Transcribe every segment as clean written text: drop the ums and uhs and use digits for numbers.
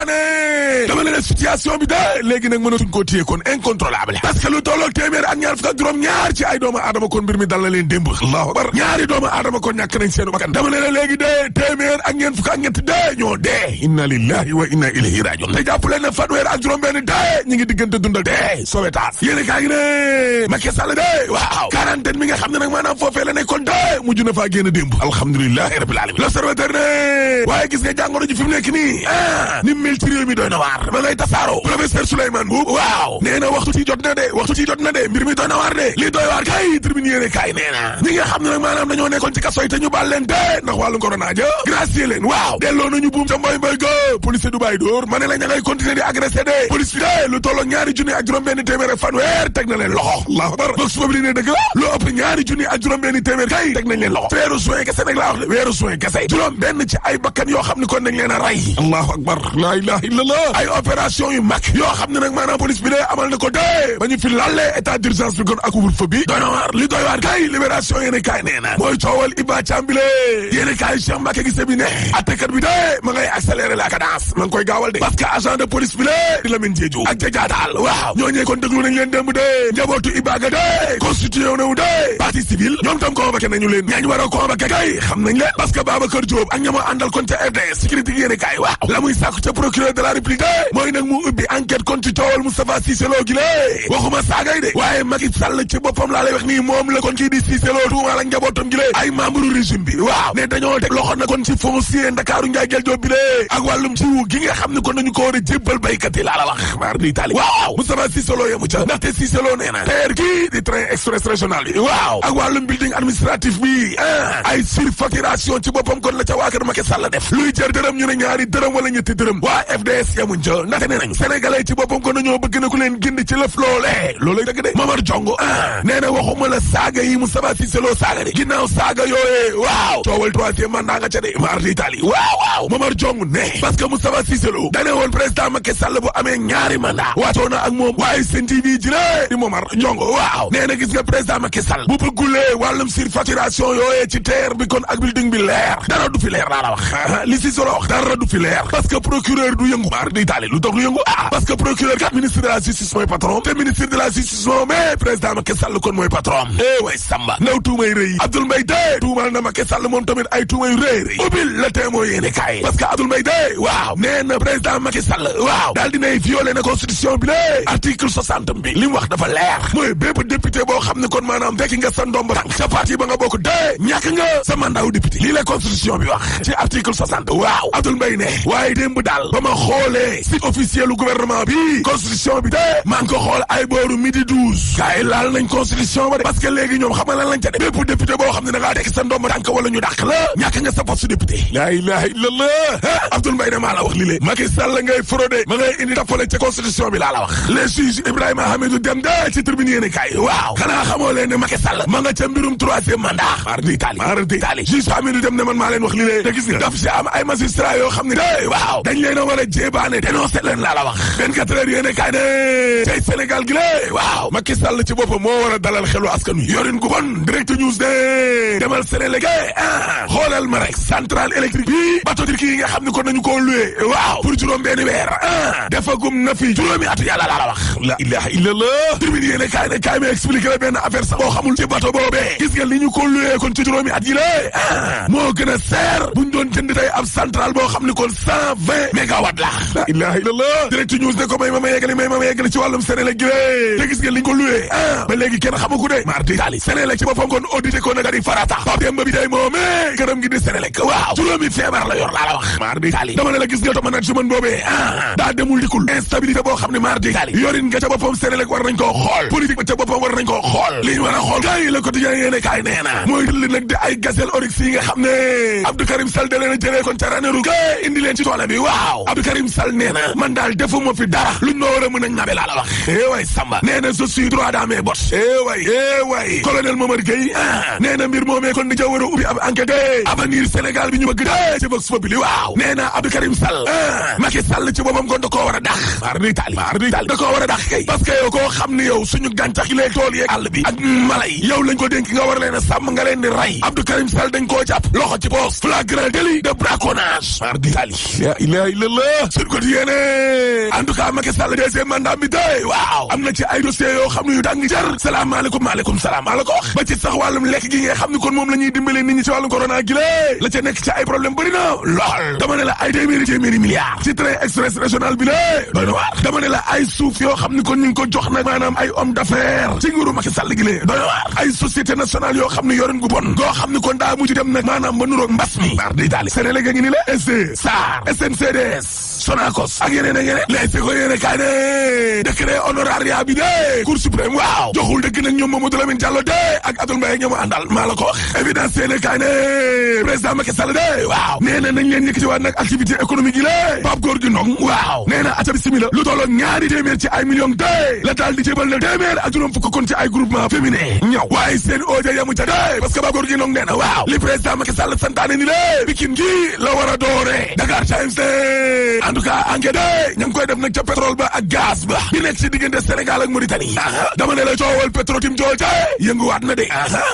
ne dama ne la situation bi de léegi nag mënatuñ koo téye kon incontrôlable parce que lu tolloog téeméer ak ñaar fukk ak juróom ñaar ci ay doomu aadama kon mbir mi dal na leen démb allahu akbar ñaari doomu aadama kon ñàkk nañ seenu bakkan dama ne la léegi de téeméer ak ñeent fukk ak ñett de ñoo dee inna lillahi wa inna ilayhi rajiun te jàpp leen ne fanweer ak juróom benn de ñi ngi diggante dundal de Sowétas yéene kaa ngi ne Macky Sall de waaw quarantaine mi nga xam ne nag maanaam foofee la nekkoon de mujj na faa génn démb alhamdulillahi rabbil alamin l'observateur ne waaye gis nga jàngoro ji fi mu nekk nii ni mel ci réew mi doy na waar ma ngay tasaaro professeur Souleymane Mboup waaw nee na waxtu ci jot na de mbir mi doy na waar de li doy waar kay tribune yéene kaay nee na ñi nga xam ne nag maanaam dañoo nekkoon ci kaso yi te ñu baal leen de ndax wàllum corona ja gracier leen waaw delloo nañu buum ca mboy ga police du bàyyi dóor ma ne la ña ngay continuer di agressé de police bi de lu tolloo ñaari junni ak juróom-benn téeméer ak fanweer teg na leen loxo allahu akbar boog suba bi li ne dëgg la lu ëpp ñaari junni ak juróom-benn téeméer kay teg nañ leen loxo weeru juin kese nag laa wax de weeru juin kese juróom benn ci ay bakkan yoo xam ne kon nañ leen a rey allahu akbar la ilaha illallah ay opération yu mag yoo xam ne nag maanaam police bi de amal na ko de ba ñu fi lalle état d'urgence bi kon ak couvre-feu bi doy na waar li doy waar kay libération yéene kaay nee na mooy coowal Iba Thiam bi le yéene kaay Cheikh Mbacké Guissé bi ne attekat bi de ma ngay accélérer la cadence ma ngi koy gaawal de parce que agent de police bi le di Lamine Diédhiou ak Diadiatal waaw ñooñee kon déglu nañ leen démb de njabootu Iba ga de constitué wu na de partie civile ñoom tam convoqué nañu leen ñaañ war a convoqué kay xam nañ leen parce que Babacar Diop ak ñama àndal kon ca FDS sécurité yéene kaay waaw la muy sàkku ca procureur de la République de mooy nag mu ubbi enquête kon ci coowal Moustapha Cissé Lo gi lée waxuma saagay de waaye Macky Sall ci boppam laa lay wax nii moom la kon kii di Cissé Lo tuumaal ak njabootam gi lée ay membre régime bi waaw ne dañoo teg loxo na kon ci foncier Ndakaaru Njaay Jël Joob bi lée ak wàllum jiwu gi nga xam ne kon nañu ko war a jébbal baykat yi laa la wax maar di tali waaw Moustapha Cissé Lo yemu ca ndaxte Cissé Lo nee na teer kii di train express régional bi waaw ak wàllum building administratif bi ay surfacturation ci boppam kon la ca waa kër Macky Sall def luy jër dërëm ñu ne ñaari dërëm wala ñetti dërëm waa FDS yemuñ ca ndaxte nee nañ sénégalais ci boppam kon nañoo bëgg na ku leen gindi ci lëf loolay dëgg de Mamar Jongo nee na waxuma la saaga yi Moustapha Cissé Lo saaga de ginnaaw saaga yooyee waaw coowal troisième mandat nga ca de maar di Italie waaw Mamar Jongo ne parce que Moustapha Cissé Lo dane woon président Macky Sall bu amee ñaari mandat waatoo na ak moom waaye Sen TV ji la di Mamar Jongo waaw nee na gis nga président Macky Sall bu bëggulee wàllum surfacturation yooyee ci terre bi kon ak building bi leer dara du fi leer laa la wax li Cissé Lo wax dara du fi leer parce que procureur du yëngu maar di Italie lu tax du yëngu parce que procureur kat ministre de la justice mooy patron te ministre de la justice moom mais président Macky Sall kon mooy patron way Samba ndaw tuumay rëy Abdoul Mbaye de tuumal na Macky Sall moom tamit ay tuumay rëy ubbil la témoin yéene kaay parce que Abdoul Mbaye de waaw nee na président Macky Sall waaw daal dinay violé na constitution bi lé article 60 bi li mu wax dafa leer mooy bépp député boo xam ne kon maanaam fekki nga sa ndomb tànk ca parti ba nga bokk de ñàkk nga sa mandat wu député lii la constitution bi wax ci article 60 waaw Abdoul Mbaye ne waaye démb daal ba ma xoolee site officiel u gouvernement bi constitution bi de maa ngi ko xool ay booru midi 12 gars yi laal nañ constitution ba de parce que léegi ñoom xam nga lan lañ ca def bépp député boo xam ne da ngaa tekki sa ndomb tànk wala ñu dàq la ñàkk nga sa poste député la ilaha illallah Abdoul Mbaye ne maa la wax li lée Macky Sall ngay fraude ma ngay indi tappale ca constitution bi laa la wax les juges Ibrahima Hamidou Dème de ci tribune yéene kaay waaw xanaa xamoo leen ne Macky Sall ma nga ca mbirum troisième mandat mar di Italie juge Hamidou Dème ne man maa leen wax li lée te gis nga daf si am ay magistrat yoo xam ne de waaw dañ leen a war a jébaane dénoncé leen laa la wax 24 heures yéene kaay ne tey Sénégal gi lée waaw Macky Sall ci boppam moo war a dalal xelu askan wi yorin gu bon direct news de demal Sénégal xoolal ma rek centrale électrique bi bateau turki yi nga xam ne kon nañu koo loué waaw pour juróom benn weer defagum na fi juróomi atu yàlla laa la wax la ilaha illallah tribune yéene kaay ne kaay mi expliqué la benn affaire sax boo xamul ci bateau boobee gis nga li ñu ko loué kon ci juróomi at yi lée moo gën a seer buñ doon jënd tey ab centrale boo xam ne kon 120 mégawatt la ilaha illallah direct news ne ko may ma yeggali ci wàllum Sénélec gi te gis nga li ñu ko loué ba léegi kenn xamagu de mar d'Italie Sénélec ci boppam kon audité ko naka di farata Pape Demba bi tey moomee këram gi di Sénélec waaw juróomi feebar la yor laa la wax mar d'Italie dama ne la gis nga to management boobee daa demul dikul instabilité boo xam ne mar d'Italie yorin nga ca boppam Sénélec war nañ koo xool politique ba ca boppam war nañ koo xool li ñu war a xool kay le quotidien yéene kaay nee na mooy dëlli nag di ay gazelle oryx yi nga xam ne Abdou Karim Sall da leen a jëlee kon ca Ranérou kay indi leen ci toole bi waaw Abdou Karim Sall nee na man daal defuma fi dara luñ ma war a mën a ñabe laa la wax way Samba nee na je suis droit dans mes bottes way colonel Momar Gueye nee na mbir moomee kon di ca war a ubbi ab enquête avenir Sénégal bi ñu bëgg de ci Vox Populi waaw nee na Abdou Karim Sall Macky Sall ci boppam kon da koo war a dax mar d'Italie da koo war a dax kay parce que yow koo xam ne yow suñu gàncax yi lay tool yeeg àll bi ak mala yi yow lañ ko dénk nga war leen a sàmm nga leen di rey Abdou Karim Sall dañ koo jàpp loxo ci poos flagrant délit de braconnage mar d'Italie la ilaha illallah sur côté Quotidien en tout cas Macky Sall deuxième mandat bi tey waaw am na ci ay dossiers yoo xam ne yu dang jar salaamaaleykum maaleykum salaam maa la ko wax ba ci sax wàllum lekk gi nga xam ne kon moom la ñuy dimbalee nit ñi ci wàllum corona gi lée la ca nekk ci ay problème bëri na lool dama ne la ay téeméeri milliards ci train express régional bi lée doy na waar dama ne la ay suuf yoo xam ne kon ñu ngi ko jox nag maanaam ay homme d'affaires ci nguuru Macky Sall gi lée doy na waar ay société nationale yoo xam ne yoren gu bon goo xam ne kon daa mujj dem nag maanaam ba nuroog mbas mi bar di daali Sénégal ga ngi ni la SDE SAR SNCDS Sonacos ak yeneen ak yeneen les ko yéene kaay ne décret honoraria bi de Cour suprême waaw joxul dëgg nag ñoom Mamadou Lamine Diallo de ak Abdoul Mbaye ñoom àndal maa la ko wax évidence yéene kaay ne président Macky Sall de waaw nee na nañ leen yëkkati waat nag activité économique yi la Pape Gorgui Ndong waaw nee na aca bismillah lu tolloog ñaari téeméer ci ay millions de la daal di jébal na téeméer ak juróom fukk kon ci ay groupement féminin ñëw waaye seen audio yamu ca de parce que Pape Gorgui Ndong nee na waaw li président Macky Sall santaane ni lé Pikine gi la war a doore Dakar Times en tout cas enquête ña ngi koy def nag ca pétrole ba ak gaz ba di nekk ci diggante Sénégal ak Mauritanie dama ne la coowal Petro-Tim jooja yënguwaat na de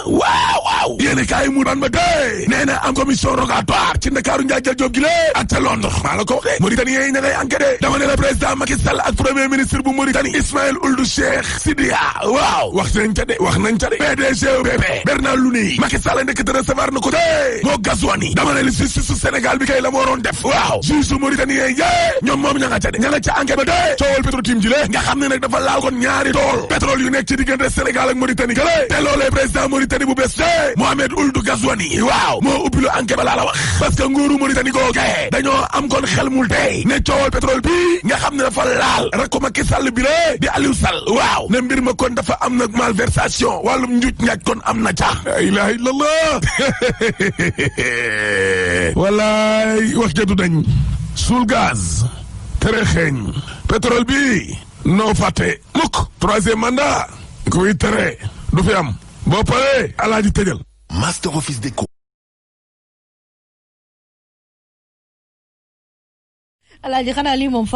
waaw yéene kaay mu ban ba de nee na am commission rogatoire ci Ndakaaru Njaay jël Jóob gi lé ak ca Londres maa la ko waxee Mauritanie yi ña ngay enquête dama ne la président Macky Sall ak premier ministre bu Mauritanie Ismaïl Ould Cheikh Sidiya waaw wax nañ ca de PDG BP Bernard Looney Macky Sall ndekk te recevoir na ko de moo Gazouani dama ne la justice su Sénégal bi kay la moo waroon def waaw juge su Mauritanie yi ñoom moom ña nga ca de ña nga ca enquête ba de coowal Petro-Tim ji le nga xam ne nag dafa laal kon ñaari tool pétrole yu nekk ci diggante Sénégal ak Mauritanie kale te loolee président Mauritanie bu bees de Mohamed Ould Ghazouani waaw moo ubbi lu enquête ba laa la wax parce que nguuru Mauritanie googe dañoo am kon xel mul tey ne coowal pétrole bi nga xam ne dafa laal rek ko Macky Sall bi le di Aliou Sall waaw ne mbir ma kon dafa am nag malversation wàllum njuuj njaaj kon am na ca la ilaha illallah wallaay wax jadu dañ suul gaz tere xeeñ pétrole bi noo fàtte mukk troisième mandat kuy tere du fi am boo paree alaaji tëjal Master Office Déco alaaji xanaa lii moom